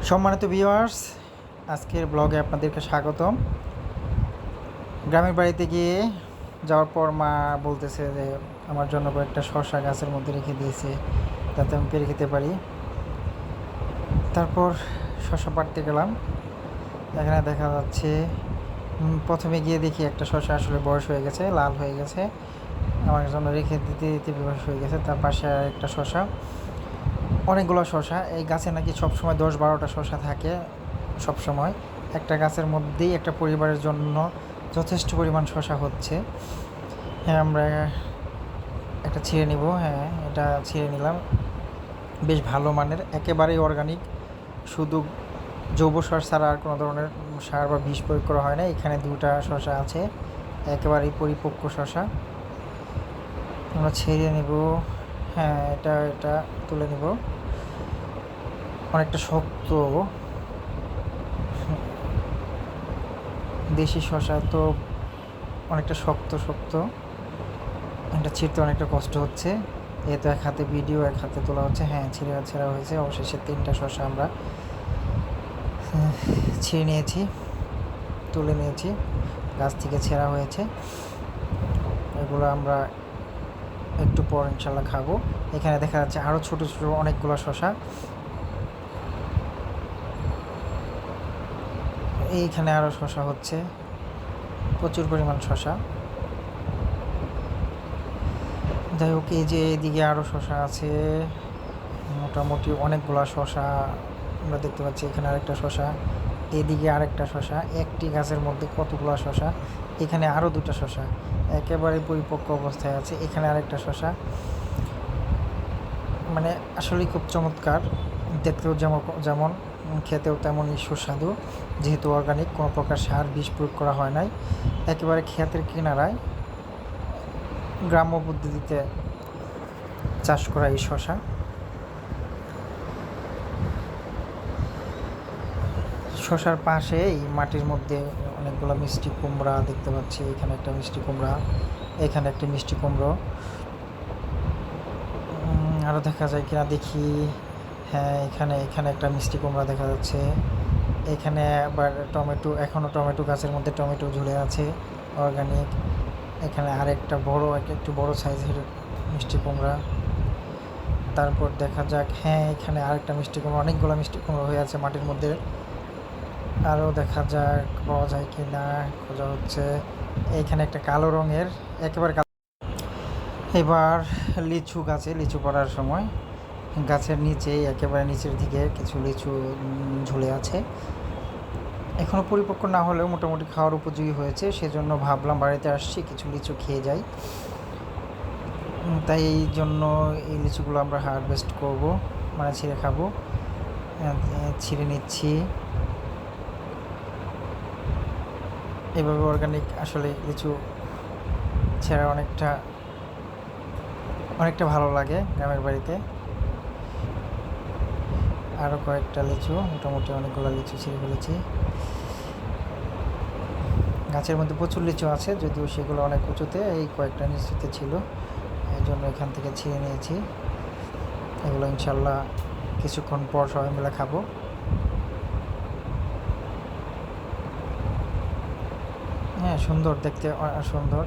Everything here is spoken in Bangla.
সম্মানিত ভিউয়ার্স, আজকের ব্লগে আপনাদেরকে স্বাগতম। গ্রামের বাড়িতে গিয়ে যাওয়ার পর মা বলতেছে যে আমার জন্য কয়েকটা শসা গাছের মধ্যে রেখে দিয়েছে যাতে আমি পেরে খেতে পারি। তারপর শসা পাড়তে গেলাম। এখানে দেখা যাচ্ছে প্রথমে গিয়ে দেখি একটা শসা আসলে বয়স হয়ে গেছে, লাল হয়ে গেছে, আমার জন্য রেখে দিতে দিতে বয়স হয়ে গেছে। তার পাশে আর একটা শসা, অনেকগুলো শসা। এই গাছে নাকি সবসময় 10-12টা শসা থাকে সবসময়। একটা গাছের মধ্যেই একটা পরিবারের জন্য যথেষ্ট পরিমাণ শসা হচ্ছে। হ্যাঁ, আমরা একটা ছিঁড়ে নিব। হ্যাঁ, এটা ছিঁড়ে নিলাম। বেশ ভালো মানের, একেবারেই অর্গানিক, শুধু জৈব সার ছাড়া আর কোনো ধরনের সার বা বিষ প্রয়োগ করা হয় না। এখানে 2টা শসা আছে, একেবারেই পরিপক্ক শসা। আমরা ছিঁড়ে নিব। হ্যাঁ, এটা তুলে নিব। অনেকটা শক্ত, দেশি শসা তো অনেকটা শক্ত শক্ত, এটা ছিঁড়তে অনেকটা কষ্ট হচ্ছে। এ তো এক হাতে ভিডিও, এক হাতে তোলা হচ্ছে। হ্যাঁ, ছেঁড়া হয়েছে। অবশেষে 3টা শসা আমরা ছিঁড়ে নিয়েছি, তুলে নিয়েছি, গাছ থেকে ছেঁড়া হয়েছে। এগুলো আমরা একটু পর ইনশাল্লাহ খাবো। এখানে দেখা যাচ্ছে আরও ছোটো ছোটো অনেকগুলো শসা। এইখানে আরও শসা হচ্ছে, প্রচুর পরিমাণ শসা। যাই হোক, এই যে এদিকে আরও শসা আছে, মোটামুটি অনেকগুলো শসা আমরা দেখতে পাচ্ছি। এখানে আরেকটা শসা, এদিকে আরেকটা শসা। একটি গাছের মধ্যে কতগুলো শসা। এখানে আরও 2টা শসা একেবারে পরিপক্ক অবস্থায় আছে। এখানে আরেকটা শসা। মানে আসলেই খুব চমৎকার, দেখতেও যেমন খেতেও তেমনই সুস্বাদু। যেহেতু অর্গানিক, কোনো প্রকার সার বিষ প্রয়োগ করা হয় নাই, একেবারে ক্ষেতের কিনারায় গ্রাম্য পদ্ধতিতে চাষ করা এই শসা। শসার পাশে এই মাটির মধ্যে অনেকগুলো মিষ্টি কুমড়া দেখতে পাচ্ছি। এখানে একটা মিষ্টি কুমড়া, এখানে একটা মিষ্টি কুমড়ো। আরও দেখা যায় কিনা দেখি। হ্যাঁ, এখানে একটা মিষ্টি কুমড়া দেখা যাচ্ছে। এখানে আবার টমেটো, এখনও টমেটো গাছের মধ্যে টমেটো ঝুলে আছে, অর্গানিক। এখানে আরেকটা বড়, একটু বড় সাইজের মিষ্টি কুমড়া। তারপর দেখা যাক, হ্যাঁ, এখানে আরেকটা মিষ্টি কুমড়া, অনেকগুলো মিষ্টি কুমড়ো হয়ে আছে মাটির মধ্যে। আরও দেখা যাক পাওয়া যায় কি না, খোঁজা হচ্ছে। এইখানে একটা কালো রঙের, একেবারে কালো। এবার লিচু গাছে, লিচু পড়ার সময় গাছের নিচে, একেবারে নিচের দিকে কিছু লিচু ঝুলে আছে। এখনও পরিপক্ক না হলেও মোটামুটি খাওয়ার উপযোগী হয়েছে, সেজন্য ভাবলাম বাড়িতে আসছি কিছু লিচু খেয়ে যাই। তাই এই জন্য এই লিচুগুলো আমরা হারভেস্ট করব, মানে ছিঁড়ে খাবো। ছিঁড়ে নিচ্ছি। এভাবে অর্গানিক আসলে লিচু ছেঁড়া অনেকটা ভালো লাগে গ্রামের বাড়িতে। আরও কয়েকটা লিচু, মোটামুটি অনেকগুলো লিচু ছিঁড়ে ফেলেছি। গাছের মধ্যে প্রচুর লিচু আছে, যদিও সেগুলো অনেক উঁচুতে, এই কয়েকটা নিচুতে ছিল, এই জন্য এখান থেকে ছিঁড়ে নিয়েছি। এগুলো ইনশাল্লাহ কিছুক্ষণ পর সবাই মিলে খাবো। হ্যাঁ, সুন্দর দেখতে, সুন্দর।